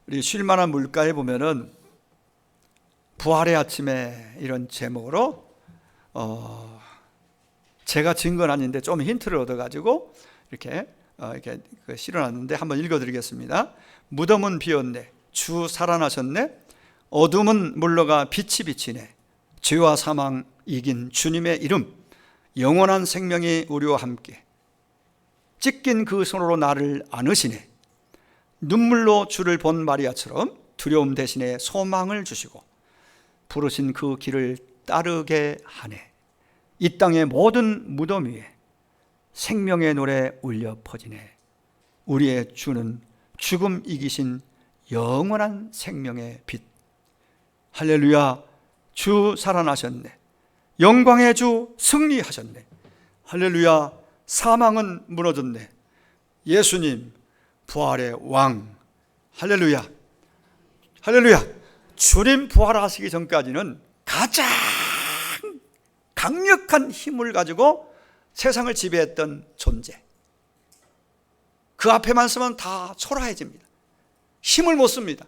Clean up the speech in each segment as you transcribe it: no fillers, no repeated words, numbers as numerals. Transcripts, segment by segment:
우리 쉴만한 물가에 보면은 부활의 아침에 이런 제목으로 제가 지은 건 아닌데 좀 힌트를 얻어가지고 이렇게 실어놨는데 한번 읽어드리겠습니다. 무덤은 비었네, 주 살아나셨네, 어둠은 물러가 빛이 비치네, 죄와 사망 이긴 주님의 이름, 영원한 생명이 우리와 함께, 찢긴 그 손으로 나를 안으시네, 눈물로 주를 본 마리아처럼 두려움 대신에 소망을 주시고 부르신 그 길을 따르게 하네. 이 땅의 모든 무덤 위에 생명의 노래 울려 퍼지네. 우리의 주는 죽음 이기신 영원한 생명의 빛. 할렐루야, 주 살아나셨네. 영광의 주 승리하셨네. 할렐루야, 사망은 무너졌네. 예수님 부활의 왕. 할렐루야, 할렐루야. 주님 부활하시기 전까지는 가장 강력한 힘을 가지고 세상을 지배했던 존재, 그 앞에만 서면 다 초라해집니다. 힘을 못 씁니다.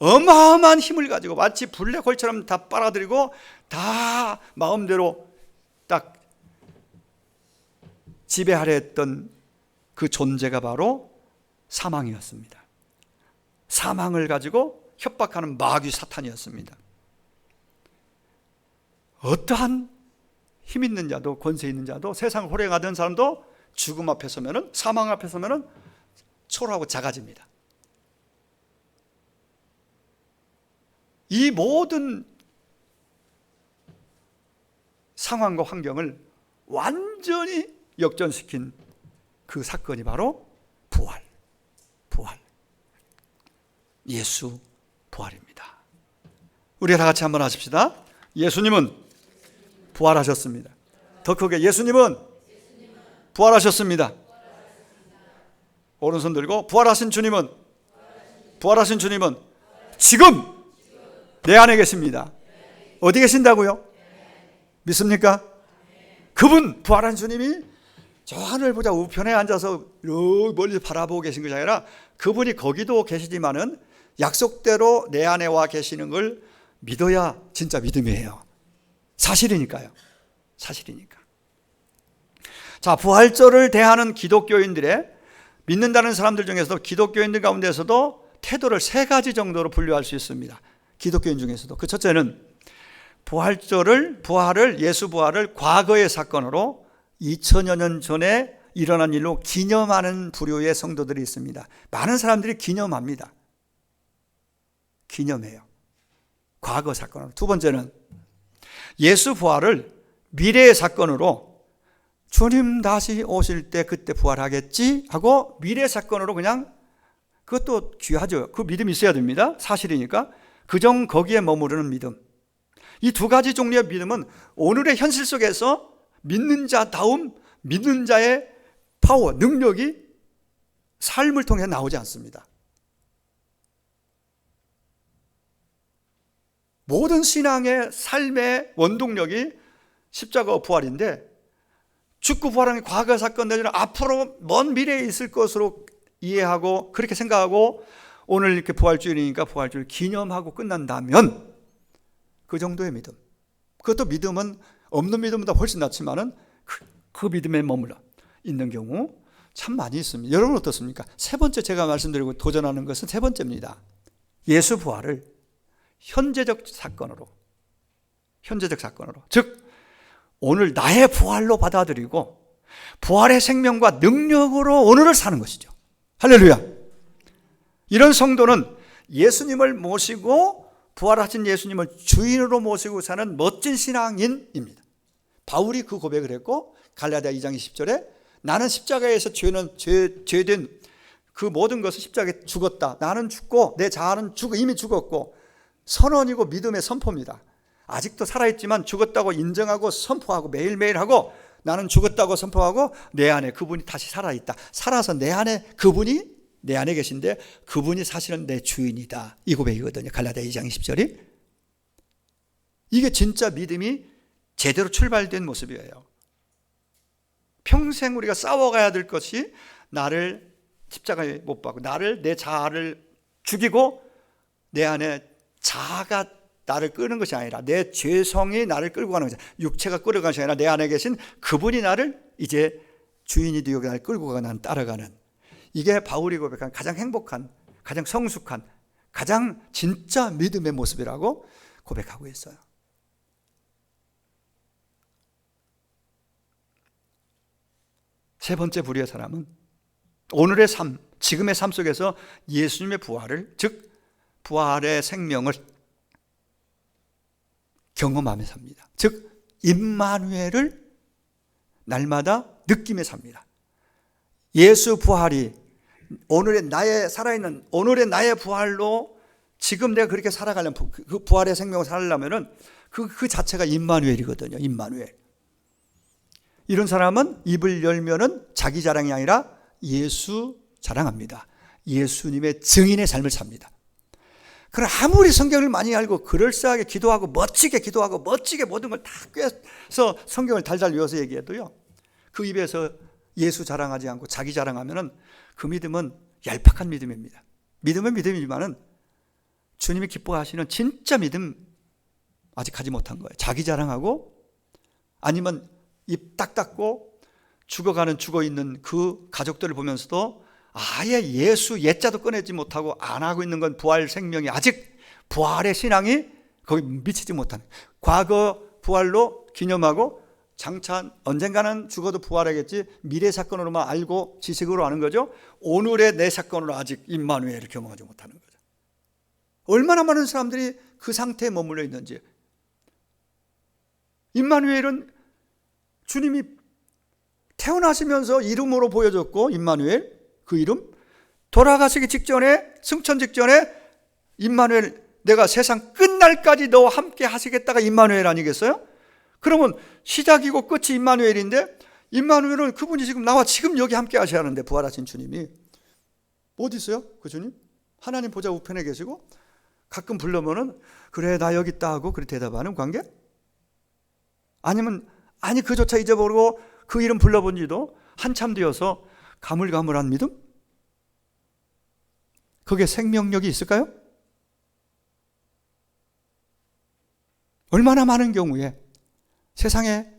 어마어마한 힘을 가지고 마치 블랙홀처럼 다 빨아들이고 다 마음대로 딱 지배하려 했던 그 존재가 바로 사망이었습니다. 사망을 가지고 협박하는 마귀 사탄이었습니다. 어떠한 힘 있는 자도 권세 있는 자도 세상을 호령하던 사람도 죽음 앞에 서면은, 사망 앞에 서면은 초라하고 작아집니다. 이 모든 상황과 환경을 완전히 역전시킨 그 사건이 바로 부활. 예수 부활입니다. 우리 다 같이 한번 하십시다. 예수님은 부활하셨습니다. 더 크게, 예수님은 부활하셨습니다. 오른손 들고, 부활하신 주님은 지금 내 안에 계십니다. 어디 계신다고요? 믿습니까? 그분, 부활한 주님이 저 하늘 보자 우편에 앉아서 멀리 바라보고 계신 것이 아니라 그분이 거기도 계시지만은 약속대로 내 안에 와 계시는 걸 믿어야 진짜 믿음이에요. 사실이니까요. 사실이니까. 자, 부활절을 대하는 기독교인들의, 믿는다는 사람들 중에서도, 기독교인들 가운데서도 태도를 세 가지 정도로 분류할 수 있습니다. 기독교인 중에서도. 그 첫째는 예수 부활을 과거의 사건으로 2000여 년 전에 일어난 일로 기념하는 부류의 성도들이 있습니다. 많은 사람들이 기념합니다. 기념해요. 과거 사건으로. 두 번째는 예수 부활을 미래의 사건으로, 주님 다시 오실 때 그때 부활하겠지 하고 미래 사건으로 그냥, 그것도 귀하죠. 그 믿음이 있어야 됩니다. 사실이니까. 거기에 머무르는 믿음. 이 두 가지 종류의 믿음은 오늘의 현실 속에서 믿는 자다움, 믿는 자의 파워, 능력이 삶을 통해 나오지 않습니다. 모든 신앙의 삶의 원동력이 십자가와 부활인데, 죽고 부활한 과거 사건 내지는 앞으로 먼 미래에 있을 것으로 이해하고 그렇게 생각하고 오늘 이렇게 부활주일이니까 부활주일 기념하고 끝난다면 그 정도의 믿음, 그것도 믿음은 없는 믿음보다 훨씬 낫지만은 그 믿음에 머물러 있는 경우 참 많이 있습니다. 여러분 어떻습니까? 세 번째 제가 말씀드리고 도전하는 것은 세 번째입니다. 예수 부활을 현재적 사건으로, 즉 오늘 나의 부활로 받아들이고 부활의 생명과 능력으로 오늘을 사는 것이죠. 할렐루야. 이런 성도는 예수님을 모시고, 부활하신 예수님을 주인으로 모시고 사는 멋진 신앙인입니다. 바울이 그 고백을 했고, 갈라디아 2장 20절에 나는 십자가에서 죄된 그 모든 것을 십자가에 죽었다. 나는 죽고 내 자아는 이미 죽었고, 선언이고 믿음의 선포입니다. 아직도 살아있지만 죽었다고 인정하고 선포하고 매일매일 하고, 나는 죽었다고 선포하고 내 안에 그분이 다시 살아있다. 살아서 내 안에 그분이 내 안에 계신데 그분이 사실은 내 주인이다. 이 고백이거든요. 갈라디아 2장 20절이. 이게 진짜 믿음이 제대로 출발된 모습이에요. 평생 우리가 싸워가야 될 것이, 나를 십자가에 못 박고 나를, 내 자아를 죽이고 내 안에 자아가 나를 끄는 것이 아니라 내 죄성이 나를 끌고 가는 것이 아니라 육체가 끌어가는 것이 아니라 내 안에 계신 그분이 나를 이제 주인이 되어 나를 끌고 가고 나는 따라가는, 이게 바울이 고백한 가장 행복한, 가장 성숙한, 가장 진짜 믿음의 모습이라고 고백하고 있어요. 세 번째 부류의 사람은 오늘의 삶, 지금의 삶 속에서 예수님의 부활을, 즉 부활의 생명을 경험하며 삽니다. 즉 임마누엘을 날마다 느끼며 삽니다. 예수 부활이 오늘의 나의 살아있는 오늘의 나의 부활로 지금 내가 그렇게 살아가려면, 그 부활의 생명을 살려면은 그 자체가 임마누엘이거든요. 임마누엘. 이런 사람은 입을 열면은 자기 자랑이 아니라 예수 자랑합니다. 예수님의 증인의 삶을 삽니다. 그럼 아무리 성경을 많이 알고 그럴싸하게 기도하고 멋지게 기도하고 멋지게 모든 걸 다 꿰서 성경을 달달 외워서 얘기해도요, 그 입에서 예수 자랑하지 않고 자기 자랑하면은 그 믿음은 얄팍한 믿음입니다. 믿음은 믿음이지만은 주님이 기뻐하시는 진짜 믿음 아직 가지 못한 거예요. 자기 자랑하고 아니면 입 딱 닫고 죽어가는 죽어있는 그 가족들을 보면서도 아예 예수 옛자도 꺼내지 못하고 안 하고 있는 건 부활 생명이 아직 부활의 신앙이 거기 미치지 못한, 과거 부활로 기념하고 장차 언젠가는 죽어도 부활하겠지 미래 사건으로만 알고 지식으로 아는 거죠. 오늘의 내 사건으로 아직 임마누엘을 경험하지 못하는 거죠. 얼마나 많은 사람들이 그 상태에 머물러 있는지. 임마누엘은 주님이 태어나시면서 이름으로 보여줬고, 임마누엘 그 이름, 돌아가시기 직전에, 승천 직전에 임마누엘, 내가 세상 끝날까지 너와 함께 하시겠다가 임마누엘 아니겠어요? 그러면 시작이고 끝이 임마누엘인데, 임마누엘은 그분이 지금 나와 지금 여기 함께 하셔야 하는데, 부활하신 주님이 어디 있어요? 그 주님? 하나님 보좌 우편에 계시고 가끔 불러면은 그래 나 여기 있다 하고 그렇게 대답하는 관계? 아니면 아니 그조차 잊어버리고 그 이름 불러본 지도 한참 되어서 가물가물한 믿음? 그게 생명력이 있을까요? 얼마나 많은 경우에 세상에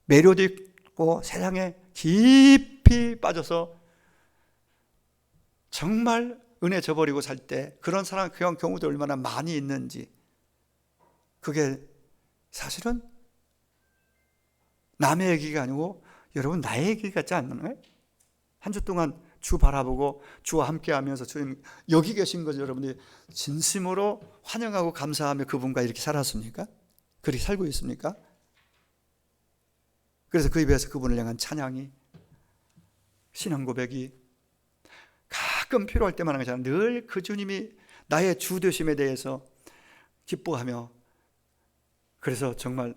매료도 있고 세상에 깊이 빠져서 정말 은혜 저버리고 살 때 그런 사람, 그런 경우도 얼마나 많이 있는지, 그게 사실은 남의 얘기가 아니고 여러분 나의 얘기 같지 않나요? 한 주 동안 주 바라보고 주와 함께하면서 주님 여기 계신 거죠. 여러분들이 진심으로 환영하고 감사하며 그분과 이렇게 살았습니까? 그렇게 살고 있습니까? 그래서 그 입에서 그분을 향한 찬양이, 신앙 고백이 가끔 필요할 때만 하는 거잖아요. 늘 그 주님이 나의 주 되심에 대해서 기뻐하며, 그래서 정말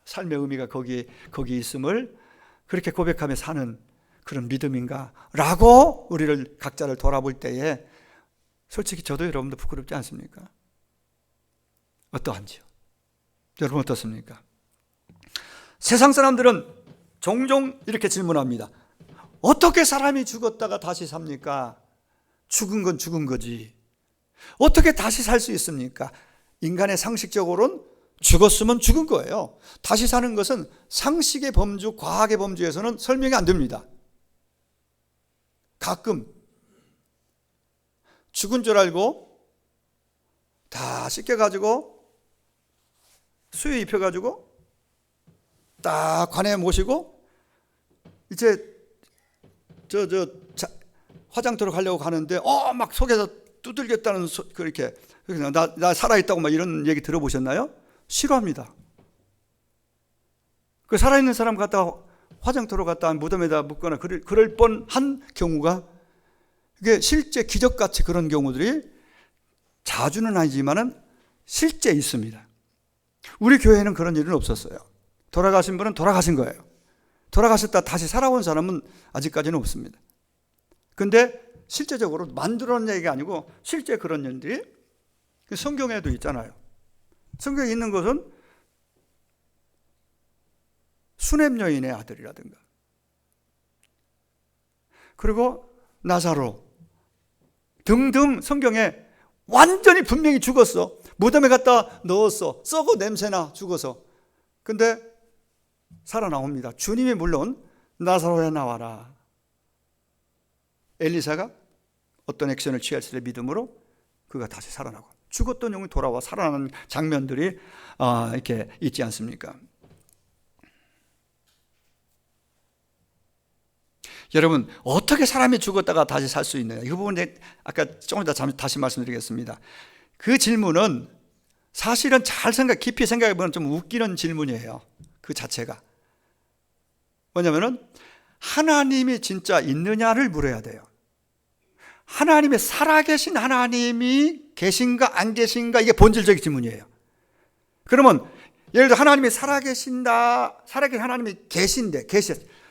삶의 의미가 거기 있음을 그렇게 고백하며 사는 그런 믿음인가 라고 우리를 각자를 돌아볼 때에 솔직히 저도 여러분도 부끄럽지 않습니까? 어떠한지요? 여러분 어떻습니까? 세상 사람들은 종종 이렇게 질문합니다. 어떻게 사람이 죽었다가 다시 삽니까? 죽은 건 죽은 거지. 어떻게 다시 살 수 있습니까? 인간의 상식적으로는 죽었으면 죽은 거예요. 다시 사는 것은 상식의 범주, 과학의 범주에서는 설명이 안 됩니다. 가끔 죽은 줄 알고 다 씻겨가지고 수유 입혀가지고 딱 관에 모시고 이제 화장터로 가려고 가는데 막 속에서 두들겼다는 그렇게 나 살아있다고 막 이런 얘기 들어보셨나요? 싫어합니다. 그 살아있는 사람 갖다가 화장터로 갔다 무덤에다 묻거나 그럴 뻔한 경우가, 이게 실제 기적같이 그런 경우들이 자주는 아니지만은 실제 있습니다. 우리 교회에는 그런 일은 없었어요. 돌아가신 분은 돌아가신 거예요. 돌아가셨다 다시 살아온 사람은 아직까지는 없습니다. 근데 실제적으로 만들어낸 얘기가 아니고 실제 그런 일들이 성경에도 있잖아요. 성경에 있는 것은 수넴 여인의 아들이라든가, 그리고 나사로 등등 성경에 완전히 분명히 죽었어. 무덤에 갖다 넣었어. 썩어 냄새나 죽어서. 근데 살아나옵니다. 주님이 물론 나사로야 나와라. 엘리사가 어떤 액션을 취했을 때 믿음으로 그가 다시 살아나고 죽었던 영이 돌아와 살아나는 장면들이 이렇게 있지 않습니까? 여러분, 어떻게 사람이 죽었다가 다시 살 수 있느냐? 이 부분에 아까 조금 더 다시 말씀드리겠습니다. 그 질문은 사실은 깊이 생각해보면 좀 웃기는 질문이에요. 그 자체가. 뭐냐면은 하나님이 진짜 있느냐를 물어야 돼요. 하나님의 살아계신 하나님이 계신가 안 계신가, 이게 본질적인 질문이에요. 그러면 예를 들어 하나님이 살아계신 하나님이 계신데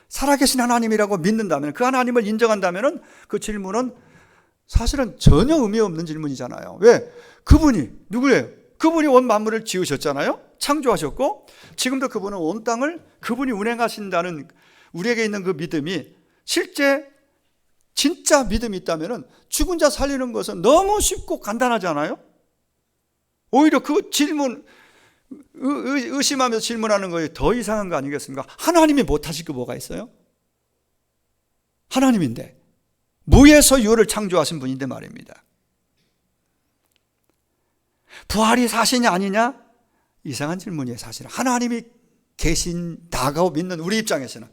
살아계신 하나님이라고 믿는다면, 그 하나님을 인정한다면 그 질문은 사실은 전혀 의미 없는 질문이잖아요. 왜? 그분이 누구예요? 그분이 온 만물을 지으셨잖아요. 창조하셨고 지금도 그분은 온 땅을 그분이 운행하신다는 우리에게 있는 그 믿음이 실제 진짜 믿음이 있다면 죽은 자 살리는 것은 너무 쉽고 간단하지 않아요? 오히려 그 질문, 의심하면서 질문하는 거에 더 이상한 거 아니겠습니까? 하나님이 못하실 거 뭐가 있어요? 하나님인데, 무에서 유를 창조하신 분인데 말입니다. 부활이 사실이냐 아니냐? 이상한 질문이에요. 사실은 하나님이 계신다고 믿는 우리 입장에서는.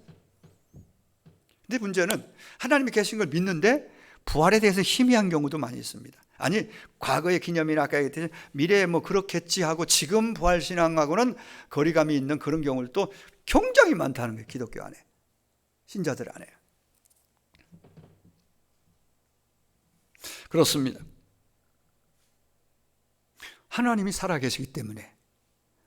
근데 문제는 하나님이 계신 걸 믿는데 부활에 대해서 희미한 경우도 많이 있습니다. 아니, 과거의 기념이나 아까 얘기했듯이 미래에 뭐 그렇겠지 하고 지금 부활신앙하고는 거리감이 있는 그런 경우를 또 굉장히 많다는 거예요. 기독교 안에, 신자들 안에. 그렇습니다. 하나님이 살아계시기 때문에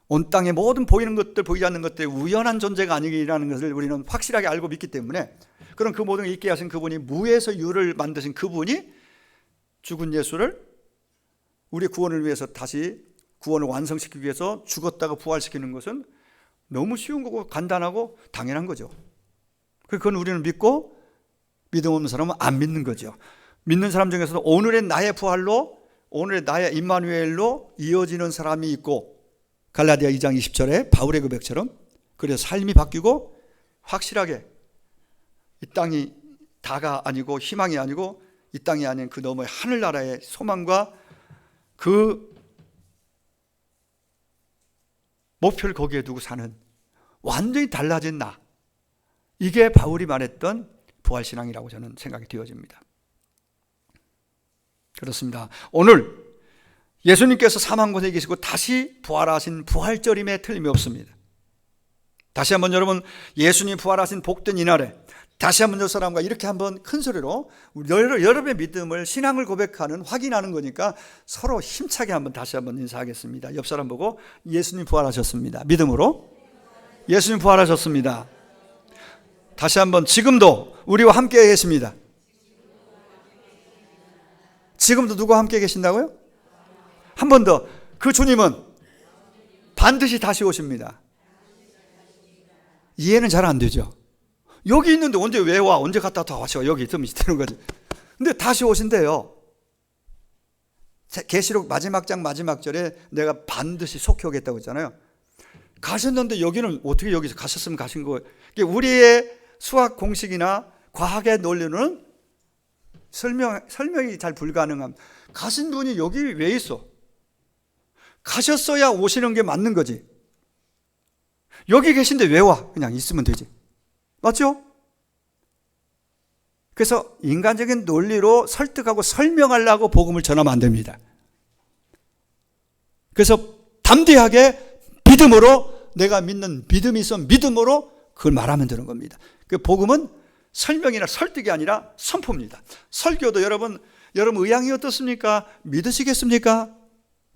온 땅의 모든 보이는 것들, 보이지 않는 것들이 우연한 존재가 아니라는 것을 우리는 확실하게 알고 믿기 때문에, 그런 그 모든 걸 있게 하신 그분이, 무에서 유를 만드신 그분이 죽은 예수를 우리 구원을 위해서 다시 구원을 완성시키기 위해서 죽었다가 부활시키는 것은 너무 쉬운 거고 간단하고 당연한 거죠. 그건 우리는 믿고, 믿음 없는 사람은 안 믿는 거죠. 믿는 사람 중에서도 오늘의 나의 부활로, 오늘의 나의 임마누엘로 이어지는 사람이 있고, 갈라디아 2장 20절에 바울의 고백처럼 그래서 삶이 바뀌고 확실하게 이 땅이 다가 아니고 희망이 아니고 이 땅이 아닌 그 너머의 하늘나라의 소망과 그 목표를 거기에 두고 사는 완전히 달라진 나, 이게 바울이 말했던 부활신앙이라고 저는 생각이 되어집니다. 그렇습니다. 오늘 예수님께서 사망 곳에 계시고 다시 부활하신 부활절임에 틀림이 없습니다. 다시 한번 여러분, 예수님 부활하신 복된 이날에 다시 한번 저 사람과 이렇게 한번 큰 소리로 여러분의 믿음을, 신앙을 고백하는, 확인하는 거니까 서로 힘차게 한번 다시 한번 인사하겠습니다. 옆 사람 보고 예수님 부활하셨습니다. 믿음으로 예수님 부활하셨습니다. 다시 한번, 지금도 우리와 함께 계십니다. 지금도 누구와 함께 계신다고요? 한 번 더, 그 주님은 반드시 다시 오십니다. 이해는 잘 안 되죠. 여기 있는데 언제 왜 와? 언제 갔다 와서 여기 있으면 되는 거지. 근데 다시 오신대요. 계시록 마지막 장 마지막 절에 내가 반드시 속히 오겠다고 했잖아요. 가셨는데 여기는 어떻게 여기서 가셨으면 가신 거예요? 우리의 수학 공식이나 과학의 논리는 설명이 잘 불가능함. 가신 분이 여기 왜 있어? 가셨어야 오시는 게 맞는 거지. 여기 계신데 왜 와? 그냥 있으면 되지. 맞죠? 그래서 인간적인 논리로 설득하고 설명하려고 복음을 전하면 안 됩니다. 그래서 담대하게 믿음으로, 내가 믿는 믿음이 있어 믿음으로 그걸 말하면 되는 겁니다. 그 복음은 설명이나 설득이 아니라 선포입니다. 설교도 여러분 의향이 어떻습니까? 믿으시겠습니까?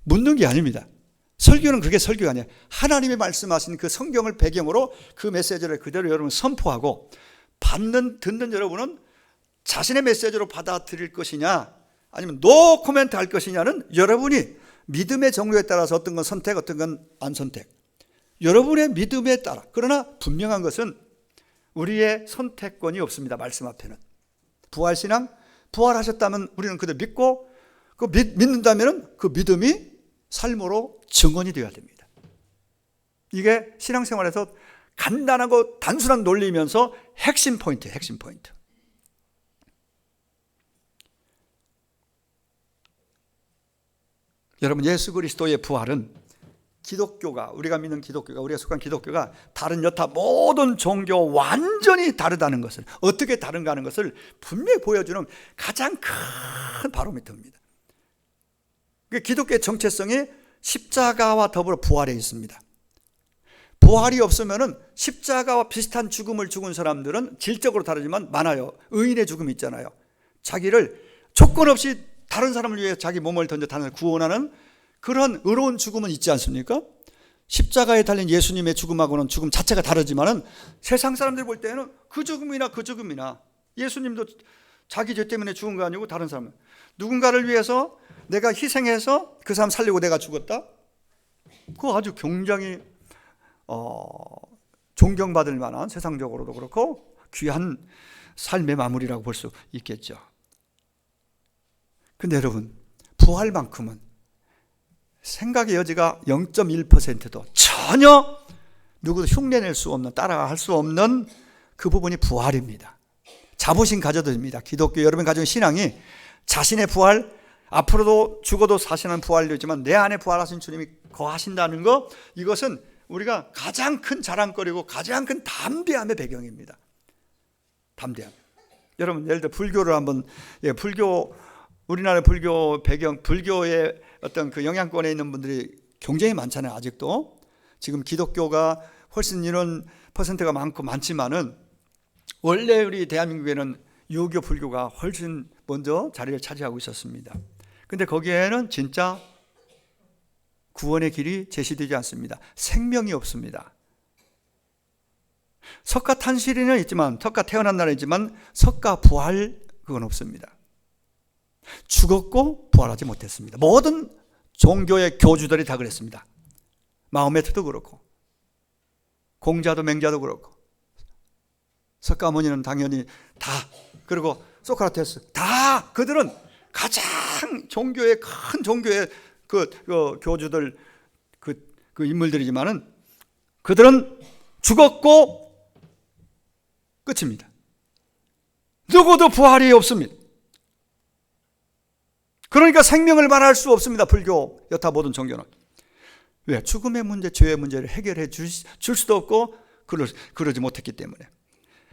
묻는 게 아닙니다. 설교는 그게 설교가 아니에요. 하나님이 말씀하신 그 성경을 배경으로 그 메시지를 그대로 여러분 선포하고, 듣는 여러분은 자신의 메시지로 받아들일 것이냐 아니면 노 코멘트 할 것이냐는 여러분이 믿음의 정도에 따라서 어떤 건 선택, 어떤 건 안 선택, 여러분의 믿음에 따라. 그러나 분명한 것은 우리의 선택권이 없습니다. 말씀 앞에는. 부활신앙, 부활하셨다면 우리는 그들 믿고 믿는다면 그 믿음이 삶으로 증언이 되어야 됩니다. 이게 신앙생활에서 간단하고 단순한 논리면서 핵심 포인트예요. 핵심 포인트. 여러분, 예수 그리스도의 부활은 기독교가, 우리가 믿는 기독교가, 우리가 속한 기독교가 다른 여타 모든 종교 완전히 다르다는 것을, 어떻게 다른가 하는 것을 분명히 보여주는 가장 큰 바로미터입니다. 기독교의 정체성이 십자가와 더불어 부활에 있습니다. 부활이 없으면 십자가와 비슷한 죽음을 죽은 사람들은 질적으로 다르지만 많아요. 의인의 죽음이 있잖아요. 자기를 조건 없이 다른 사람을 위해 자기 몸을 던져 다른 구원하는 그런 의로운 죽음은 있지 않습니까? 십자가에 달린 예수님의 죽음하고는 죽음 자체가 다르지만은 세상 사람들이 볼 때는 그 죽음이나 예수님도 자기 죄 때문에 죽은 거 아니고 다른 사람은 누군가를 위해서 내가 희생해서 그 사람 살리고 내가 죽었다? 그거 아주 굉장히 존경받을 만한, 세상적으로도 그렇고 귀한 삶의 마무리라고 볼 수 있겠죠. 근데 여러분, 부활만큼은 생각의 여지가 0.1%도 전혀 누구도 흉내낼 수 없는, 따라할 수 없는 그 부분이 부활입니다. 자부심 가져도 됩니다. 기독교 여러분 가진 신앙이 자신의 부활, 앞으로도 죽어도 사시는 부활이지만 내 안에 부활하신 주님이 거하신다는 것, 이것은 우리가 가장 큰 자랑거리고 가장 큰 담대함의 배경입니다. 담대함. 여러분, 예를 들어 불교를 한번, 우리나라 불교 배경, 불교의 어떤 그 영향권에 있는 분들이 굉장히 많잖아요. 아직도 지금 기독교가 훨씬 이런 퍼센트가 많지만은 원래 우리 대한민국에는 유교 불교가 훨씬 먼저 자리를 차지하고 있었습니다. 근데 거기에는 진짜 구원의 길이 제시되지 않습니다. 생명이 없습니다. 석가탄신일은 있지만, 석가 태어난 날은 있지만 석가 부활, 그건 없습니다. 죽었고 부활하지 못했습니다. 모든 종교의 교주들이 다 그랬습니다. 마호메트도 그렇고 공자도 맹자도 그렇고 석가모니는 당연히 다, 그리고 소크라테스 다, 그들은 가장 종교의 큰 종교의 그 교주들, 그 인물들이지만은 그들은 죽었고 끝입니다. 누구도 부활이 없습니다. 그러니까 생명을 말할 수 없습니다. 불교 여타 모든 종교는. 왜? 죽음의 문제, 죄의 문제를 해결해 줄 수도 없고 그러지 못했기 때문에.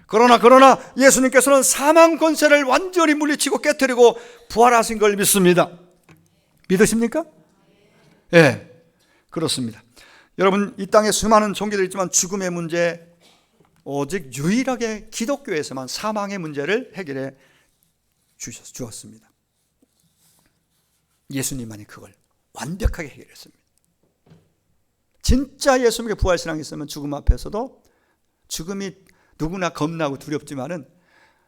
그러나 예수님께서는 사망 권세를 완전히 물리치고 깨뜨리고 부활하신 걸 믿습니다. 믿으십니까? 예, 그렇습니다. 여러분, 이 땅에 수많은 종교들이 있지만 죽음의 문제, 오직 유일하게 기독교에서만 사망의 문제를 해결해 주었습니다. 예수님만이 그걸 완벽하게 해결했습니다. 진짜 예수님께 부활신앙이 있으면 죽음 앞에서도, 죽음이 누구나 겁나고 두렵지만은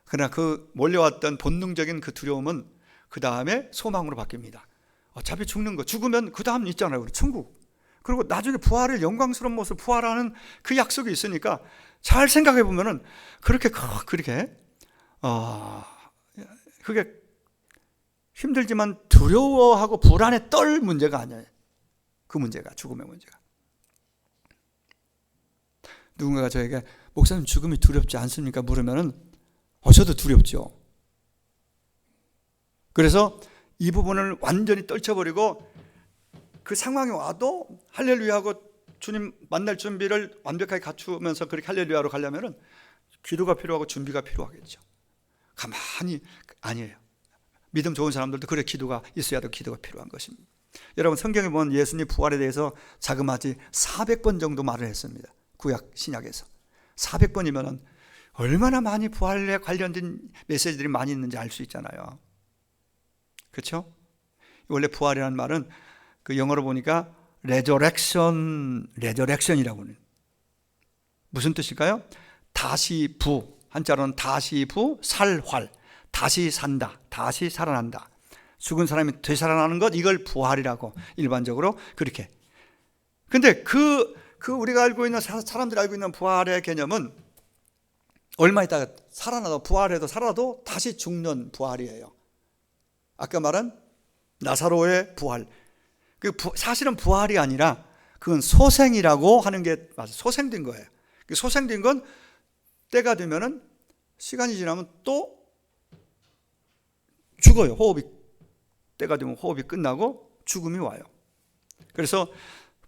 그러나 그 몰려왔던 본능적인 그 두려움은 그 다음에 소망으로 바뀝니다. 어차피 죽는 거, 죽으면 그 다음 있잖아요. 우리 천국. 그리고 나중에 부활을, 영광스러운 모습 부활하는 그 약속이 있으니까 잘 생각해 보면은 그게 힘들지만 두려워하고 불안에 떨 문제가 아니에요. 그 문제가, 죽음의 문제가. 누군가가 저에게 목사님 죽음이 두렵지 않습니까? 물으면은 저도 두렵죠. 그래서 이 부분을 완전히 떨쳐버리고 그 상황이 와도 할렐루야하고 주님 만날 준비를 완벽하게 갖추면서 그렇게 할렐루야로 가려면은 기도가 필요하고 준비가 필요하겠죠. 가만히, 아니에요. 믿음 좋은 사람들도 그래 기도가 있어야 도 기도가 필요한 것입니다. 여러분, 성경에 보면 예수님 부활에 대해서 자그마치 400번 정도 말을 했습니다. 구약 신약에서 400번이면 얼마나 많이 부활에 관련된 메시지들이 많이 있는지 알 수 있잖아요. 그렇죠? 원래 부활이라는 말은 그 영어로 보니까 resurrection이라고 하는, 무슨 뜻일까요? 다시 부, 한자로는 다시 부, 살활, 다시 산다, 다시 살아난다, 죽은 사람이 되살아나는 것, 이걸 부활이라고 일반적으로 그렇게. 근데 우리가 알고 있는, 사람들이 알고 있는 부활의 개념은 얼마 있다가 살아나도, 부활해도 살아도 다시 죽는 부활이에요. 아까 말한 나사로의 부활. 사실은 부활이 아니라 그건 소생이라고 하는 게 맞아요. 소생된 거예요. 소생된 건 때가 되면은 시간이 지나면 또 죽어요. 때가 되면 호흡이 끝나고 죽음이 와요. 그래서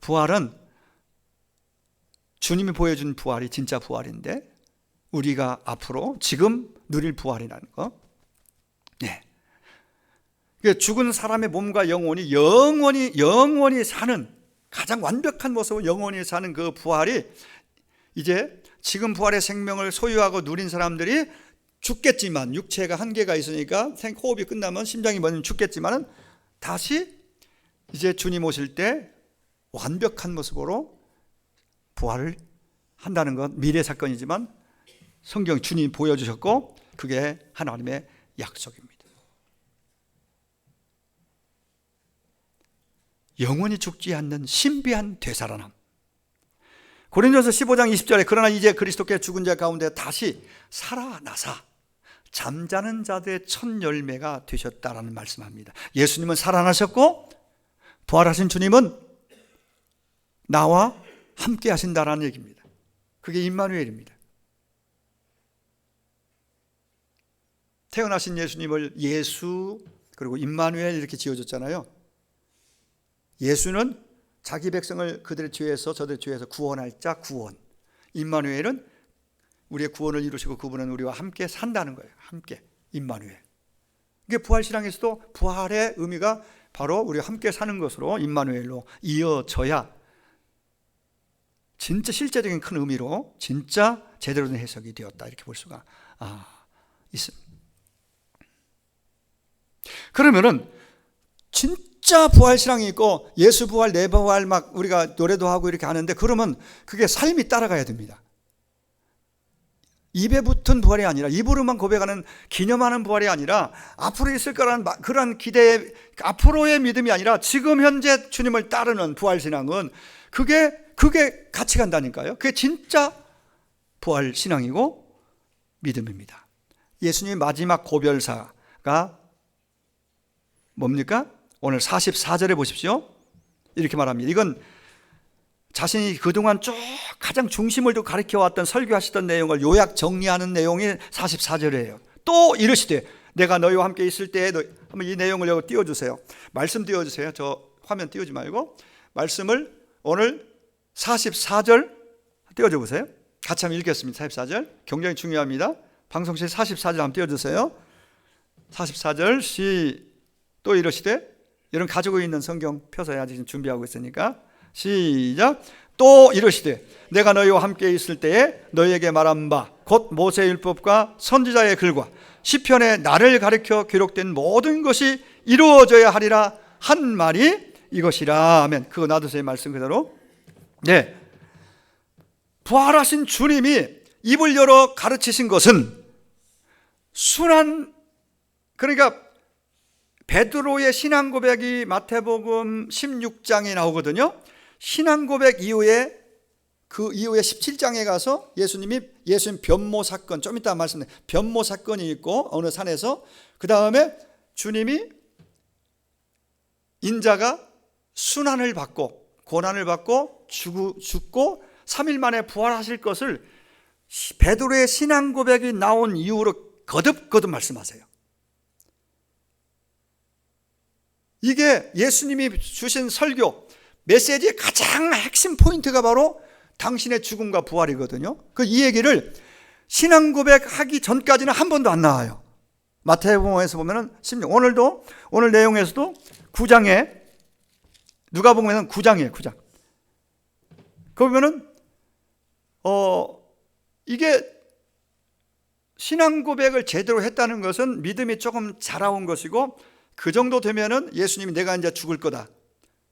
부활은 주님이 보여준 부활이 진짜 부활인데 우리가 앞으로 지금 누릴 부활이라는 거. 네. 죽은 사람의 몸과 영원히 사는 가장 완벽한 모습으로 영원히 사는 그 부활이 이제 지금 부활의 생명을 소유하고 누린 사람들이 죽겠지만 육체가 한계가 있으니까 호흡이 끝나면 심장이 멎으면 죽겠지만은 다시 이제 주님 오실 때 완벽한 모습으로 부활을 한다는 건 미래 사건이지만 성경 주님이 보여주셨고 그게 하나님의 약속입니다. 영원히 죽지 않는 신비한 되살아남. 고린도전서 15장 20절에 그러나 이제 그리스도께 죽은 자 가운데 다시 살아나사 잠자는 자들의 첫 열매가 되셨다라는 말씀합니다. 예수님은 살아나셨고 부활하신 주님은 나와 함께 하신다라는 얘기입니다. 그게 임마누엘입니다. 태어나신 예수님을 예수 그리고 임마누엘 이렇게 지어줬잖아요. 예수는 자기 백성을 그들의 죄에서 저들의 죄에서 구원할 자 구원. 임마누엘은 우리의 구원을 이루시고 그분은 우리와 함께 산다는 거예요. 함께 임마누엘. 이게 부활신앙에서도 부활의 의미가 바로 우리와 함께 사는 것으로 임마누엘로 이어져야 진짜 실제적인 큰 의미로 진짜 제대로 된 해석이 되었다 이렇게 볼 수가 있습니다. 그러면은 진짜 부활신앙이 있고 예수 부활, 내 부활 막 우리가 노래도 하고 이렇게 하는데 그러면 그게 삶이 따라가야 됩니다. 입에 붙은 부활이 아니라 입으로만 고백하는 기념하는 부활이 아니라 앞으로 있을 거라는 그런 기대, 앞으로의 믿음이 아니라 지금 현재 주님을 따르는 부활신앙은 그게 같이 간다니까요. 그게 진짜 부활신앙이고 믿음입니다. 예수님의 마지막 고별사가 뭡니까? 오늘 44절에 보십시오. 이렇게 말합니다. 이건 자신이 그동안 쭉 가장 중심을 두고 가르쳐왔던 설교하시던 내용을 요약 정리하는 내용이 44절이에요. 또 이르시되 내가 너희와 함께 있을 때에 한번 이 내용을 여기 띄워주세요. 말씀 띄워주세요. 저 화면 띄우지 말고 말씀을 오늘 44절 띄워줘 보세요. 같이 한번 읽겠습니다. 44절 굉장히 중요합니다. 방송실 44절 한번 띄워주세요. 44절 또 이러시되 여러분 가지고 있는 성경 펴서 아직 준비하고 있으니까 시작. 또 이러시되 내가 너희와 함께 있을 때에 너희에게 말한 바 곧 모세의 율법과 선지자의 글과 시편에 나를 가리켜 기록된 모든 것이 이루어져야 하리라 한 말이 이것이라. 아멘. 그거 놔두세요. 말씀 그대로. 네. 부활하신 주님이 입을 열어 가르치신 것은 순한, 그러니까 베드로의 신앙 고백이 마태복음 16장에 나오거든요. 신앙 고백 이후에 그 이후에 17장에 가서 예수님 변모 사건, 좀 이따 말씀드릴 변모 사건이 있고 어느 산에서 그 다음에 주님이 인자가 순환을 받고 고난을 받고 죽고 3일 만에 부활하실 것을 베드로의 신앙 고백이 나온 이후로 거듭 말씀하세요. 이게 예수님이 주신 설교 메시지의 가장 핵심 포인트가 바로 당신의 죽음과 부활이거든요. 이 얘기를 신앙 고백하기 전까지는 한 번도 안 나와요. 마태복음에서 보면은 오늘 내용에서도 9장에 누가복음에는 9장이에요. 9장. 그 보면은 이게 신앙 고백을 제대로 했다는 것은 믿음이 조금 자라온 것이고 그 정도 되면은 예수님이 내가 이제 죽을 거다.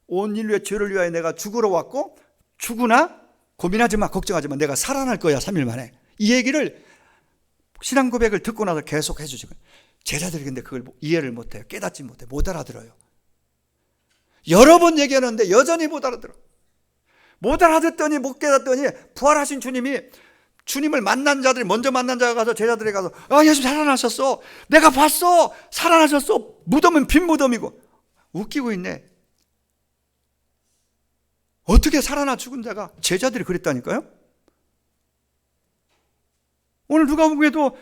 온 인류의 죄를 위하여 내가 죽으러 왔고 죽으나 고민하지 마, 걱정하지 마. 내가 살아날 거야 3일 만에. 이 얘기를 신앙 고백을 듣고 나서 계속 해주시고 제자들이 근데 그걸 이해를 못해요. 깨닫지 못해요. 못 알아들어요. 여러 번 얘기하는데 여전히 못 알아들어. 못 알아듣더니 못 깨닫더니 부활하신 주님이 주님을 만난 자들이, 먼저 만난 자가 가서 제자들에게 가서 예수 살아나셨어, 내가 봤어, 살아나셨어. 무덤은 빈 무덤이고. 웃기고 있네. 어떻게 살아나 죽은 자가? 제자들이 그랬다니까요. 오늘 누가복음에도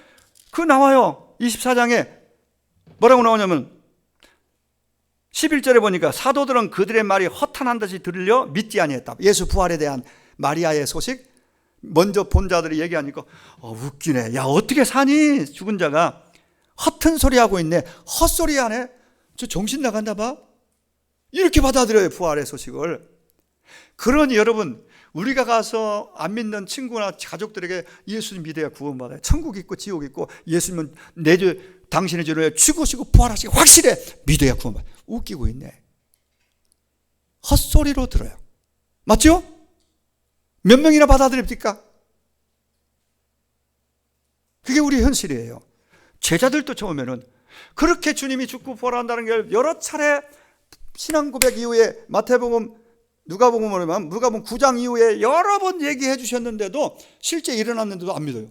나와요. 24장에 뭐라고 나오냐면 11절에 보니까 사도들은 그들의 말이 허탄한 듯이 들려 믿지 아니했다. 예수 부활에 대한 마리아의 소식 먼저 본 자들이 얘기하니까 웃기네. 야, 어떻게 사니? 죽은 자가 허튼 소리 하고 있네. 헛소리 하네. 저 정신 나갔나 봐. 이렇게 받아들여요, 부활의 소식을. 그러니 여러분, 우리가 가서 안 믿는 친구나 가족들에게 예수님 믿어야 구원받아요. 천국 있고 지옥 있고, 예수님은 내 죄, 당신의 죄를 죽으시고 부활하시고 확실해, 믿어야 구원받아요. 웃기고 있네. 헛소리로 들어요. 맞죠? 몇 명이나 받아들입니까? 그게 우리 현실이에요. 제자들도 처음에는 그렇게 주님이 죽고 부활한다는 걸 여러 차례 신앙 고백 이후에 마태복음, 누가복음으로 보면 누가복음 9장 이후에 여러 번 얘기해 주셨는데도 실제 일어났는데도 안 믿어요.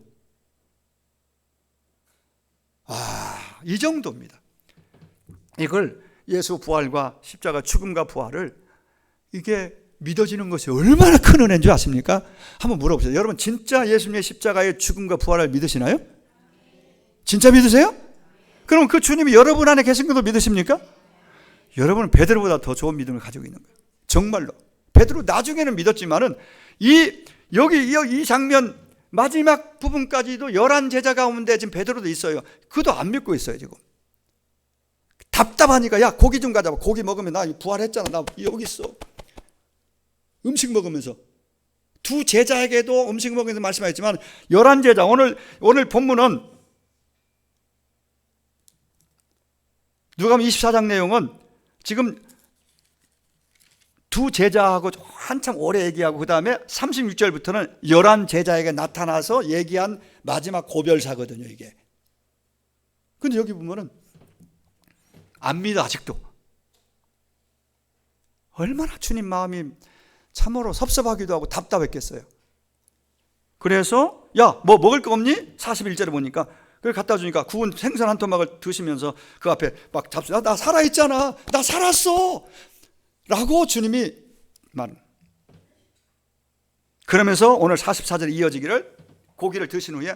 이 정도입니다. 이걸 예수 부활과 십자가 죽음과 부활을 이게 믿어지는 것이 얼마나 큰 은혜인 줄 아십니까? 한번 물어보세요. 여러분, 진짜 예수님의 십자가의 죽음과 부활을 믿으시나요? 진짜 믿으세요? 그럼 그 주님이 여러분 안에 계신 것도 믿으십니까? 여러분은 베드로보다 더 좋은 믿음을 가지고 있는 거예요. 정말로. 베드로 나중에는 믿었지만은 이 장면 마지막 부분까지도 11 제자 가운데 지금 베드로도 있어요. 그도 안 믿고 있어요, 지금. 답답하니까 야, 고기 좀 가져와. 고기 먹으면 나 부활했잖아. 나 여기 있어. 음식 먹으면서. 두 제자에게도 음식 먹으면서 말씀하셨지만 11 제자, 오늘 본문은 누가복음 24장 내용은 지금 두 제자하고 한참 오래 얘기하고 그 다음에 36절부터는 11 제자에게 나타나서 얘기한 마지막 고별사거든요, 이게. 근데 여기 보면은 안 믿어, 아직도. 얼마나 주님 마음이 참으로 섭섭하기도 하고 답답했겠어요. 그래서 야, 뭐 먹을 거 없니? 41절에 보니까 그걸 갖다 주니까 구운 생선 한 토막을 드시면서 그 앞에 막 잡수다. 나 살아있잖아, 나 살았어 라고 주님이 말. 그러면서 오늘 44절에 이어지기를, 고기를 드신 후에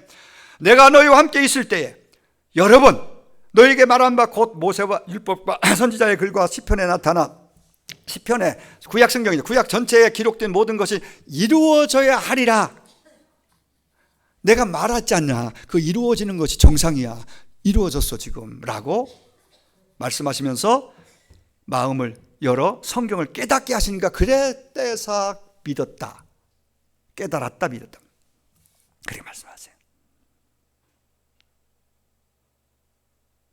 내가 너희와 함께 있을 때에 여러 번 너희에게 말한 바 곧 모세와 율법과 선지자의 글과 시편에 나타나, 시편에 구약 성경이죠. 구약 전체에 기록된 모든 것이 이루어져야 하리라. 내가 말하지 않냐. 그 이루어지는 것이 정상이야. 이루어졌어 지금 라고 말씀하시면서 마음을 열어 성경을 깨닫게 하시니까 그랬대사 믿었다. 깨달았다, 믿었다. 그렇게 말씀하세요.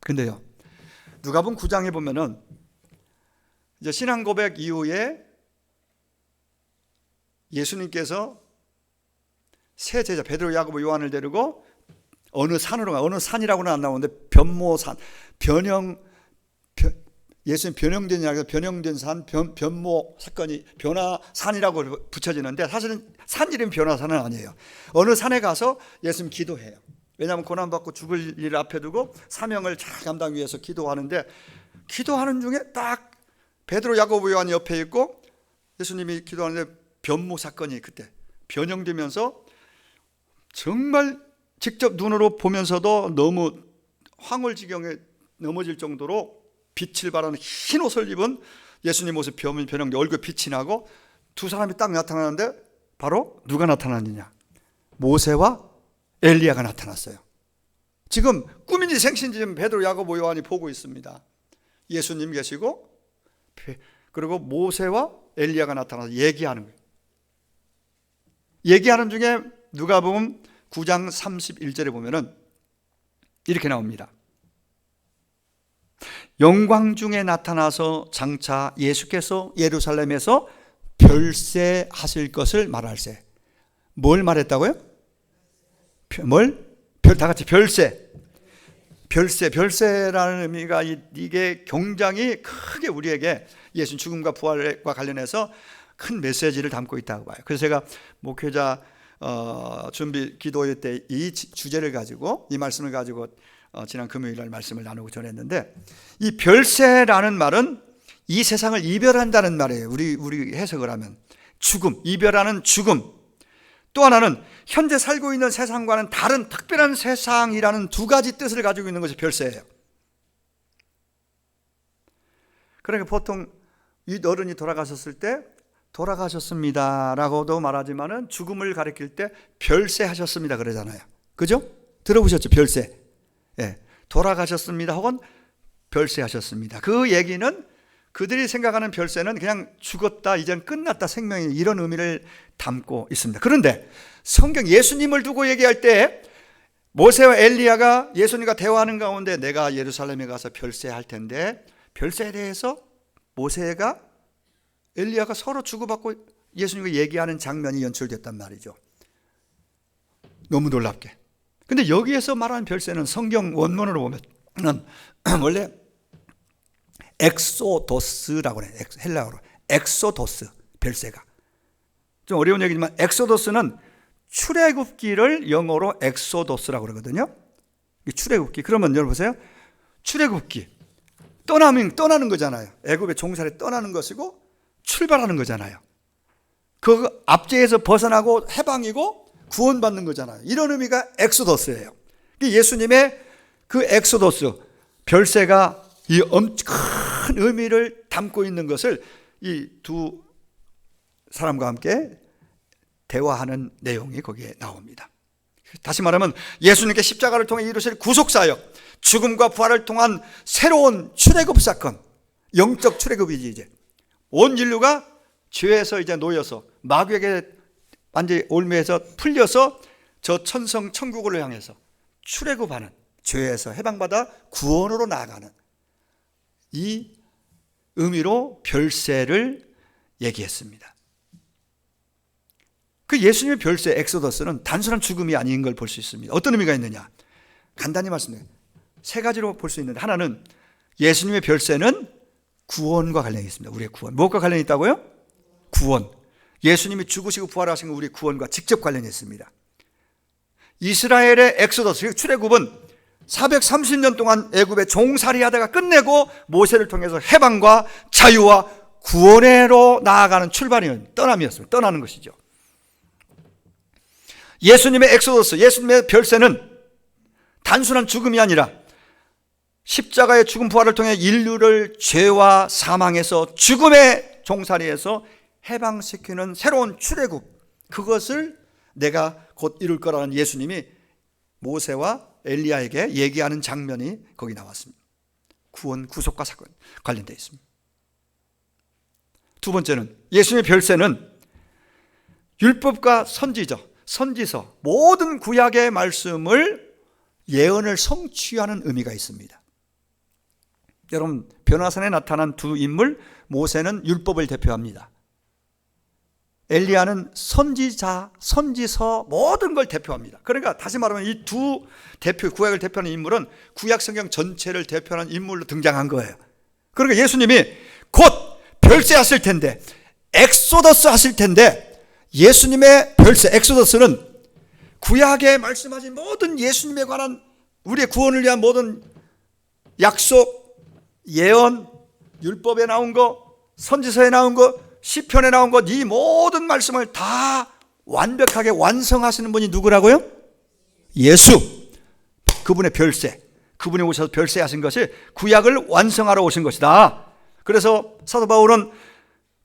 근데요, 누가복음 9장에 보면은 이제 신앙 고백 이후에 예수님께서 세 제자 베드로, 야고보, 요한을 데리고 어느 산으로 가. 어느 산이라고는 안 나오는데 변모산, 예수님 변형된 이야기에서 변형된 산, 변모 사건이 변화산이라고 붙여지는데 사실은 산 이름 변화산은 아니에요. 어느 산에 가서 예수님 기도해요. 왜냐하면 고난받고 죽을 일을 앞에 두고 사명을 잘 감당하기 위해서 기도하는데, 기도하는 중에 딱 베드로, 야고보, 요한이 옆에 있고 예수님이 기도하는데 변모 사건이 그때 변형되면서 정말 직접 눈으로 보면서도 너무 황홀지경에 넘어질 정도로 빛을 발하는 흰 옷을 입은 예수님 모습 변형돼 얼굴에 빛이 나고 두 사람이 딱 나타나는데 바로 누가 나타났느냐? 모세와 엘리야가 나타났어요. 지금 꿈인지 생신지 지금 베드로, 야고보, 요한이 보고 있습니다. 예수님 계시고 그리고 모세와 엘리야가 나타나서 얘기하는 거예요. 얘기하는 중에 누가복음 9장 31절에 보면은 이렇게 나옵니다. 영광 중에 나타나서 장차 예수께서 예루살렘에서 별세하실 것을 말할세. 뭘 말했다고요? 다 같이 별세. 별세라는 의미가 이게 굉장히 크게 우리에게 예수 죽음과 부활과 관련해서 큰 메시지를 담고 있다고 봐요. 그래서 제가 목회자 준비 기도회 때 이 주제를 가지고, 이 말씀을 가지고 지난 금요일 날 말씀을 나누고 전했는데, 이 별세라는 말은 이 세상을 이별한다는 말이에요. 우리 해석을 하면 죽음, 이별하는 죽음. 또 하나는 현재 살고 있는 세상과는 다른 특별한 세상이라는 두 가지 뜻을 가지고 있는 것이 별세예요. 그러니까 보통 이 어른이 돌아가셨을 때 돌아가셨습니다 라고도 말하지만은 죽음을 가리킬 때 별세하셨습니다 그러잖아요. 그죠? 들어보셨죠? 별세. 예, 돌아가셨습니다 혹은 별세하셨습니다. 그 얘기는 그들이 생각하는 별세는 그냥 죽었다, 이젠 끝났다, 생명이, 이런 의미를 담고 있습니다. 그런데 성경 예수님을 두고 얘기할 때 모세와 엘리야가 예수님과 대화하는 가운데 내가 예루살렘에 가서 별세할 텐데, 별세에 대해서 모세가 엘리야가 서로 주고받고 예수님과 얘기하는 장면이 연출됐단 말이죠. 너무 놀랍게. 근데 여기에서 말하는 별세는 성경 원문으로 보면 원래 엑소도스라고 해요. 헬라어로 엑소도스, 별세가. 좀 어려운 얘기지만 엑소도스는 출애굽기를 영어로 엑소도스라고 그러거든요. 출애굽기. 그러면 여러분 보세요. 출애굽기. 떠나는 거잖아요. 애굽의 종살이 떠나는 것이고 출발하는 거잖아요. 그 압제에서 벗어나고 해방이고 구원받는 거잖아요. 이런 의미가 엑소더스예요. 예수님의 그 엑소더스, 별세가 이 큰 의미를 담고 있는 것을 이 두 사람과 함께 대화하는 내용이 거기에 나옵니다. 다시 말하면 예수님께 십자가를 통해 이루실 구속사역, 죽음과 부활을 통한 새로운 출애굽 사건, 영적 출애굽이지. 이제 온 인류가 죄에서 이제 놓여서 마귀에게 완전히 올매에서 풀려서 저 천성 천국을 향해서 출애굽하는, 죄에서 해방받아 구원으로 나아가는 이 의미로 별세를 얘기했습니다. 그 예수님의 별세 엑소더스는 단순한 죽음이 아닌 걸 볼 수 있습니다. 어떤 의미가 있느냐? 간단히 말씀드려요. 세 가지로 볼 수 있는데, 하나는 예수님의 별세는 구원과 관련이 있습니다. 우리의 구원. 무엇과 관련이 있다고요? 구원. 예수님이 죽으시고 부활하신 건 우리의 구원과 직접 관련이 있습니다. 이스라엘의 엑소더스, 출애굽은 430년 동안 애굽에 종살이하다가 끝내고 모세를 통해서 해방과 자유와 구원으로 나아가는 출발이었습니다. 떠남이었습니다. 떠나는 것이죠. 예수님의 엑소더스, 예수님의 별세는 단순한 죽음이 아니라 십자가의 죽음 부활을 통해 인류를 죄와 사망에서 죽음의 종살이에서 해방시키는 새로운 출애굽, 그것을 내가 곧 이룰 거라는 예수님이 모세와 엘리야에게 얘기하는 장면이 거기 나왔습니다. 구원, 구속과 사건 관련되어 있습니다. 두 번째는 예수님의 별세는 율법과 선지서, 모든 구약의 말씀을 예언을 성취하는 의미가 있습니다. 여러분, 변화산에 나타난 두 인물, 모세는 율법을 대표합니다. 엘리야는 선지서, 모든 걸 대표합니다. 그러니까 다시 말하면 이 두 구약을 대표하는 인물은 구약 성경 전체를 대표하는 인물로 등장한 거예요. 그러니까 예수님이 곧 별세하실 텐데, 엑소더스 하실 텐데, 예수님의 별세 엑소더스는 구약에 말씀하신 모든 예수님에 관한 우리의 구원을 위한 모든 약속, 예언, 율법에 나온 거, 선지서에 나온 거, 시편에 나온 것, 이 모든 말씀을 다 완벽하게 완성하시는 분이 누구라고요? 예수. 그분의 별세, 그분이 오셔서 별세하신 것이 구약을 완성하러 오신 것이다. 그래서 사도 바울은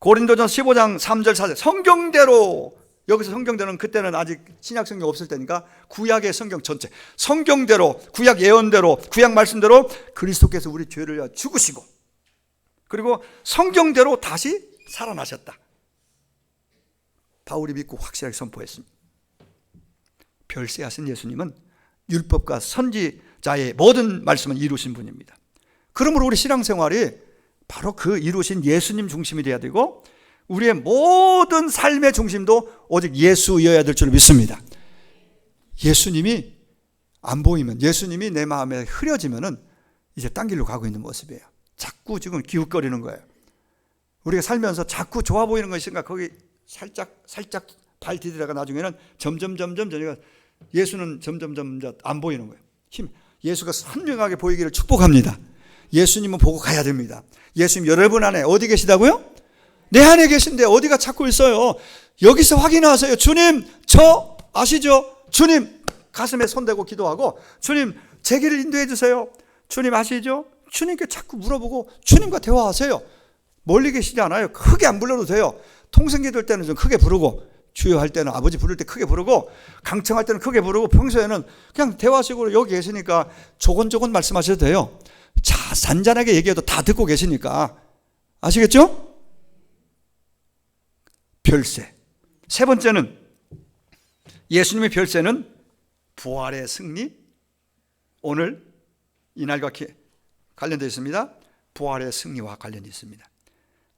고린도전 15장 3절 4절 성경대로, 여기서 성경대로는 그때는 아직 신약 성경 없을 때니까 구약의 성경 전체, 성경대로, 구약 예언대로, 구약 말씀대로 그리스도께서 우리 죄를 죽으시고 그리고 성경대로 다시 살아나셨다. 바울이 믿고 확실하게 선포했습니다. 별세하신 예수님은 율법과 선지자의 모든 말씀을 이루신 분입니다. 그러므로 우리 신앙생활이 바로 그 이루신 예수님 중심이 되어야 되고, 우리의 모든 삶의 중심도 오직 예수여야 될 줄 믿습니다. 예수님이 안 보이면, 예수님이 내 마음에 흐려지면은 이제 딴 길로 가고 있는 모습이에요. 자꾸 지금 기웃거리는 거예요. 우리가 살면서 자꾸 좋아 보이는 것이 있으니까 거기 살짝 발 디디다가 나중에는 점점 저희가 예수는 점점 안 보이는 거예요. 예수가 선명하게 보이기를 축복합니다. 예수님은 보고 가야 됩니다. 예수님 여러분 안에 어디 계시다고요? 내 안에 계신데 어디가 찾고 있어요? 여기서 확인하세요. 주님, 저 아시죠? 주님, 가슴에 손대고 기도하고, 주님, 제 길을 인도해 주세요. 주님 아시죠? 주님께 자꾸 물어보고 주님과 대화하세요. 멀리 계시지 않아요. 크게 안 불러도 돼요. 통성기 들 때는 좀 크게 부르고, 주여 할 때는 아버지 부를 때 크게 부르고, 강청할 때는 크게 부르고, 평소에는 그냥 대화식으로 여기 계시니까 조곤조곤 말씀하셔도 돼요. 잔잔하게 얘기해도 다 듣고 계시니까. 아시겠죠? 별세. 세 번째는, 예수님의 별세는 부활의 승리. 오늘 이날과 관련되어 있습니다. 부활의 승리와 관련이 있습니다.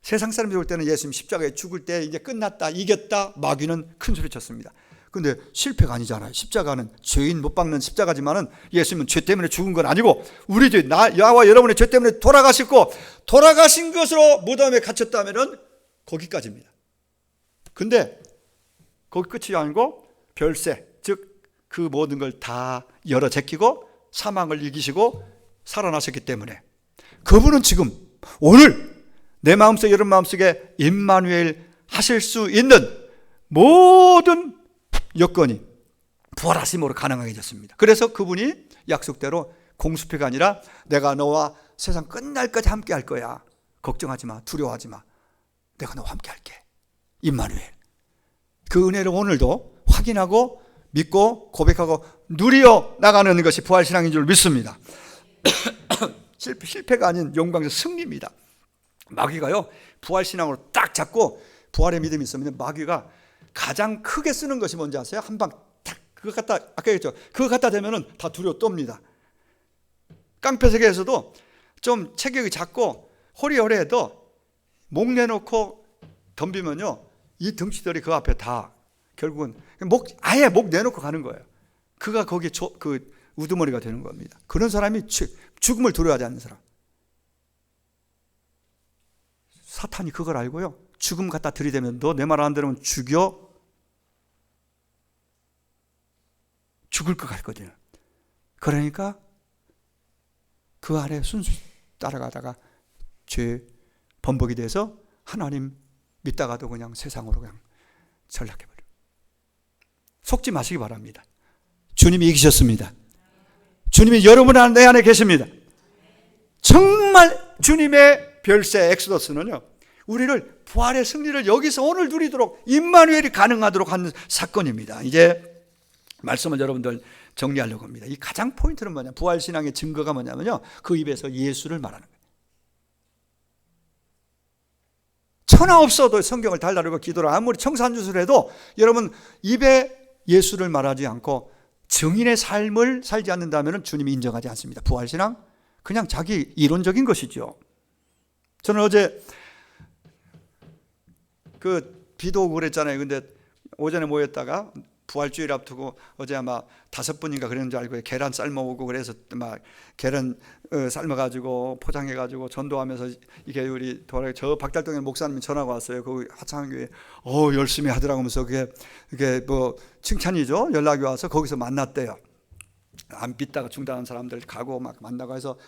세상 사람들이 볼 때는 예수님 십자가에 죽을 때 이제 끝났다, 이겼다, 마귀는 큰 소리 쳤습니다. 근데 실패가 아니잖아요. 십자가는 죄인 못 박는 십자가지만은 예수님은 죄 때문에 죽은 건 아니고 우리 죄, 나와 여러분의 죄 때문에 돌아가셨고, 돌아가신 것으로 무덤에 갇혔다면은 거기까지입니다. 근데 거기 끝이 아니고 별세, 즉 그 모든 걸 다 열어 제끼고 사망을 이기시고 살아나셨기 때문에 그분은 지금 오늘 내 마음속에, 여러분 마음속에 임마누엘 하실 수 있는 모든 여건이 부활하심으로 가능해졌습니다. 그래서 그분이 약속대로 공수표가 아니라 내가 너와 세상 끝날까지 함께 할 거야. 걱정하지 마, 두려워하지 마. 내가 너와 함께 할게. 임마누엘. 그 은혜를 오늘도 확인하고 믿고 고백하고 누리어 나가는 것이 부활신앙인 줄 믿습니다. 실패가 아닌 영광의 승리입니다. 마귀가요, 부활신앙으로 딱 잡고 부활의 믿음이 있으면 마귀가 가장 크게 쓰는 것이 뭔지 아세요? 한 방 탁, 그거 갖다, 아까 얘기했죠. 그거 갖다 대면은 다 두려워 떱니다. 깡패세계에서도 좀 체격이 작고 호리호리해도 목 내놓고 덤비면요, 이 덩치들이 그 앞에 다 결국은 아예 목 내놓고 가는 거예요. 그가 거기에 그 우두머리가 되는 겁니다. 그런 사람이 죽음을 두려워하지 않는 사람. 사탄이 그걸 알고요, 죽음 갖다 들이대면 너 내 말 안 들으면 죽을 것 같거든요. 그러니까 그 안에 순수 따라가다가 죄 번복이 돼서 하나님 믿다가도 그냥 세상으로 그냥 전락해버려요. 속지 마시기 바랍니다. 주님이 이기셨습니다. 주님이 여러분 안에, 내 안에 계십니다. 정말 주님의 별세 엑소더스는요, 우리를 부활의 승리를 여기서 오늘 누리도록 임마누엘이 가능하도록 하는 사건입니다. 이제 말씀을 여러분들 정리하려고 합니다. 이 가장 포인트는 뭐냐, 부활신앙의 증거가 뭐냐면요, 그 입에서 예수를 말하는 거예요. 천하 없어도 성경을 달달하고 기도를 아무리 청산주술 해도 여러분 입에 예수를 말하지 않고 증인의 삶을 살지 않는다면 주님이 인정하지 않습니다. 부활신앙? 그냥 자기 이론적인 것이죠. 저는 어제 비도 오고 그랬잖아요. 근데 오전에 모였다가 부활주일 앞두고 어제 아마 5분인가 그랬는 줄 알고 계란 삶아오고 그래서 막 계란 삶아가지고 포장해가지고 전도하면서 이게 우리 저 박달동에 목사님이 전화가 왔어요. 거기 하창교회 열심히 하더라고 하면서 그게 뭐 칭찬이죠. 연락이 와서 거기서 만났대요. 안 믿다가 중단한 사람들 가고 막 만나고 해서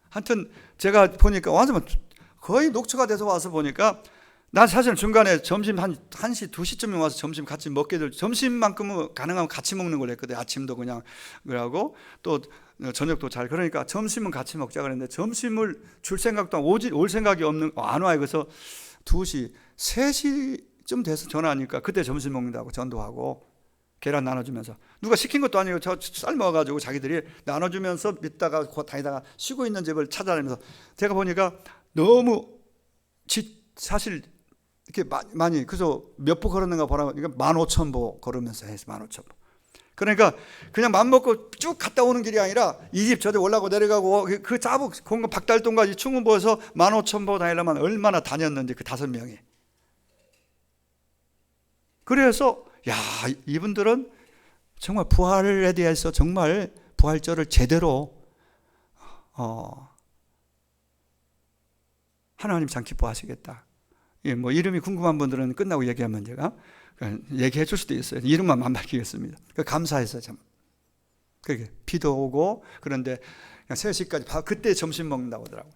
하여튼 제가 보니까 완전 거의 녹초가 돼서 와서 보니까 난 사실 중간에 점심 한 1시, 2시쯤에 와서 점심 같이 먹게 될, 점심만큼은 가능하면 같이 먹는 걸 했거든요. 아침도 그냥 그러고 또 저녁도 잘, 그러니까 점심은 같이 먹자 그랬는데 점심을 줄 생각도 올 생각이 없는, 안 와요. 그래서 2시, 3시쯤 돼서 전화하니까 그때 점심 먹는다고 전도하고 계란 나눠주면서, 누가 시킨 것도 아니고 저 삶아가지고 자기들이 나눠주면서 믿다가 다니다가 쉬고 있는 집을 찾아다니면서 제가 보니까 너무 사실 이렇게 많이, 그래서 몇 보 걸었는가 보라, 그러니까 15,000보 걸으면서 해서 15,000보. 그러니까 그냥 맘 먹고 쭉 갔다 오는 길이 아니라 이 집 저 집 올라가고 내려가고 그 자북 공간 박달동과 이 충무보에서 15,000보 다니려면 얼마나 다녔는지, 그 5명이. 그래서 이분들은 정말 부활에 대해서 정말 부활절을 제대로 하나님 참 기뻐하시겠다. 뭐 이름이 궁금한 분들은 끝나고 얘기하면 제가 얘기해 줄 수도 있어요. 이름만 안 밝히겠습니다. 감사해서 참. 그렇게 비도 오고 그런데 3시까지 그때 점심 먹는다고 하더라고요.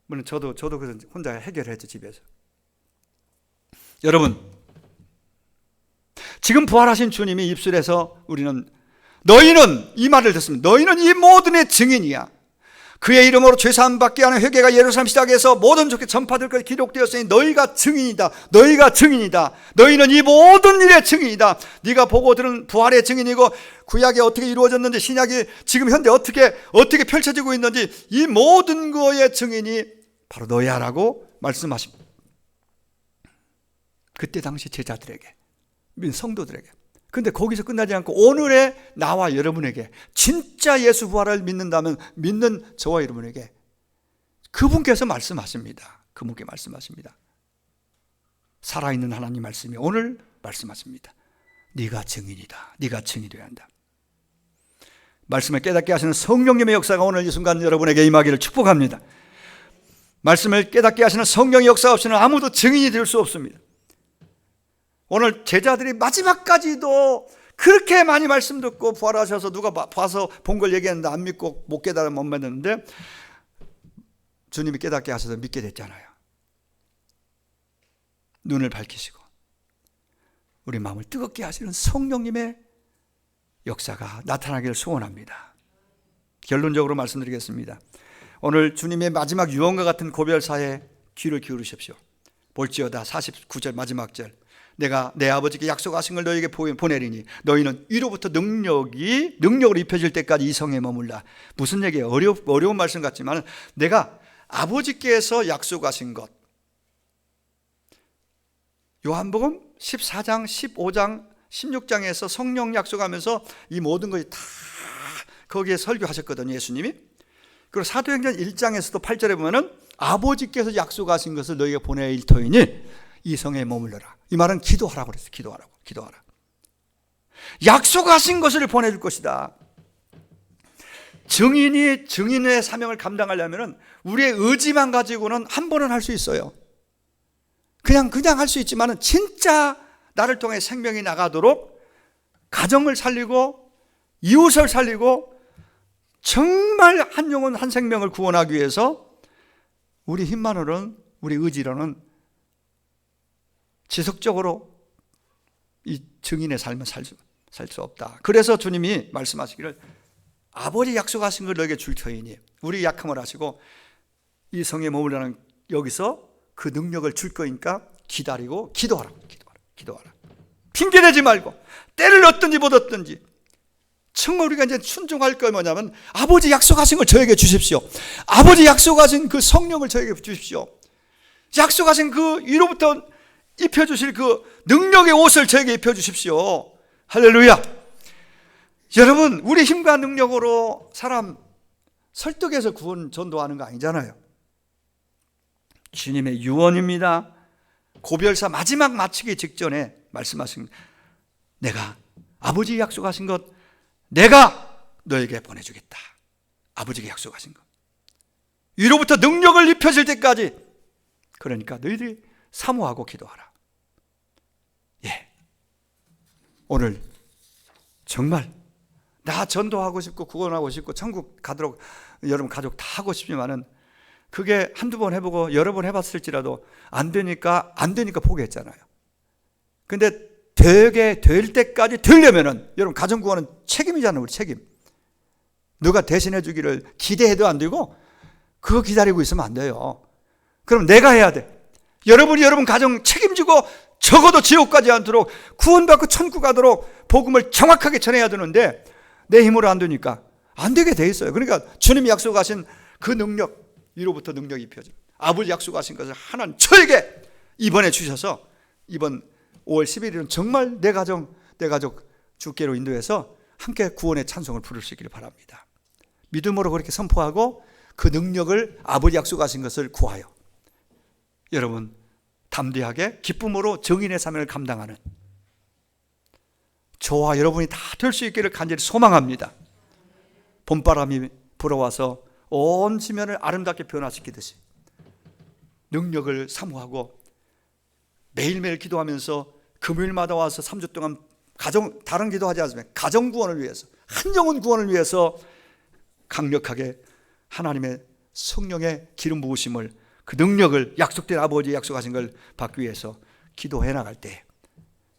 물론 저도 그래서 혼자 해결했죠, 집에서. 여러분, 지금 부활하신 주님이 입술에서 우리는 너희는 이 말을 듣습니다. 너희는 이 모든의 증인이야. 그의 이름으로 죄사함 받게 하는 회개가 예루살렘 시작해서 모든 족에 전파될 것이 기록되었으니 너희가 증인이다. 너희가 증인이다. 너희는 이 모든 일의 증인이다. 네가 보고 들은 부활의 증인이고 구약이 어떻게 이루어졌는지 신약이 지금 현대 어떻게 펼쳐지고 있는지 이 모든 거의 증인이 바로 너희야라고 말씀하십니다. 그때 당시 제자들에게, 성도들에게. 근데 거기서 끝나지 않고 오늘의 나와 여러분에게, 진짜 예수 부활을 믿는다면 믿는 저와 여러분에게 그분께서 말씀하십니다. 그분께 말씀하십니다. 살아있는 하나님 말씀이 오늘 말씀하십니다. 네가 증인이다. 네가 증인이 되어야 한다. 말씀을 깨닫게 하시는 성령님의 역사가 오늘 이 순간 여러분에게 임하기를 축복합니다. 말씀을 깨닫게 하시는 성령의 역사 없이는 아무도 증인이 될 수 없습니다. 오늘 제자들이 마지막까지도 그렇게 많이 말씀 듣고 부활하셔서 누가 봐서 본 걸 얘기했는데 안 믿고 못 깨달아 못 믿었는데 주님이 깨닫게 하셔서 믿게 됐잖아요. 눈을 밝히시고 우리 마음을 뜨겁게 하시는 성령님의 역사가 나타나기를 소원합니다. 결론적으로 말씀드리겠습니다. 오늘 주님의 마지막 유언과 같은 고별사에 귀를 기울이십시오. 볼지어다 49절 마지막 절. 내가 내 아버지께 약속하신 걸 너희에게 보내리니 너희는 위로부터 능력으로 입혀질 때까지 이 성에 머물라. 무슨 얘기예요? 어려운 말씀 같지만 내가 아버지께서 약속하신 것, 요한복음 14장, 15장, 16장에서 성령 약속하면서 이 모든 것이 다 거기에 설교하셨거든요, 예수님이. 그리고 사도행전 1장에서도 8절에 보면은 아버지께서 약속하신 것을 너희에게 보내일 터이니 이 성에 머물러라. 이 말은 기도하라고 그랬어요. 기도하라. 약속하신 것을 보내줄 것이다. 증인이 증인의 사명을 감당하려면 우리의 의지만 가지고는 한 번은 할 수 있어요. 그냥 할 수 있지만은 진짜 나를 통해 생명이 나가도록 가정을 살리고 이웃을 살리고 정말 한 영혼 한 생명을 구원하기 위해서 우리 힘만으로는, 우리 의지로는 지속적으로 이 증인의 삶을 살 수 없다. 그래서 주님이 말씀하시기를 아버지 약속하신 걸 너에게 줄 터이니, 우리 약함을 하시고 이 성에 머무르는 여기서 그 능력을 줄 거니까 기다리고 기도하라. 핑계대지 말고 때를 얻든지 못 얻든지 정말 우리가 이제 순종할 거 뭐냐면 아버지 약속하신 걸 저에게 주십시오. 아버지 약속하신 그 성령을 저에게 주십시오. 약속하신 그 위로부터 입혀주실 그 능력의 옷을 저에게 입혀주십시오. 할렐루야. 여러분, 우리 힘과 능력으로 사람 설득해서 구원 전도하는 거 아니잖아요. 주님의 유언입니다. 고별사 마지막 마치기 직전에 말씀하신, 내가 아버지 약속하신 것 내가 너에게 보내주겠다. 아버지가 약속하신 것 위로부터 능력을 입혀질 때까지, 그러니까 너희들이 사모하고 기도하라. 오늘 정말 나 전도하고 싶고 구원하고 싶고 천국 가도록 여러분 가족 다 하고 싶지만은 그게 한두 번 해보고 여러 번 해봤을지라도 안 되니까 포기했잖아요. 근데 되게 될 때까지 되려면은 여러분 가정 구원은 책임이잖아요. 우리 책임. 누가 대신해 주기를 기대해도 안 되고 그거 기다리고 있으면 안 돼요. 그럼 내가 해야 돼. 여러분이 여러분 가정 책임지고 적어도 지옥까지 않도록 구원받고 천국 가도록 복음을 정확하게 전해야 되는데 내 힘으로 안 되니까 안 되게 돼 있어요. 그러니까 주님이 약속하신 그 능력, 위로부터 능력이 입혀져. 아버지 약속하신 것을 하나님 저에게 이번에 주셔서 이번 5월 11일은 정말 내 가정, 내 가족 주께로 인도해서 함께 구원의 찬송을 부를 수 있기를 바랍니다. 믿음으로 그렇게 선포하고 그 능력을 아버지 약속하신 것을 구하여 여러분 담대하게 기쁨으로 정인의 사명을 감당하는 저와 여러분이 다 될 수 있기를 간절히 소망합니다. 봄바람이 불어와서 온 지면을 아름답게 변화시키듯이 능력을 사모하고 매일매일 기도하면서 금요일마다 와서 3주 동안 다른 기도하지 않으면 가정 구원을 위해서, 한 영혼 구원을 위해서 강력하게 하나님의 성령의 기름 부으심을, 그 능력을, 약속된 아버지 약속하신 걸 받기 위해서 기도해 나갈 때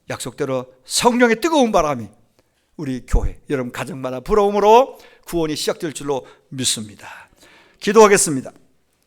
약속대로 성령의 뜨거운 바람이 우리 교회, 여러분 가정마다 불어옴으로 구원이 시작될 줄로 믿습니다. 기도하겠습니다.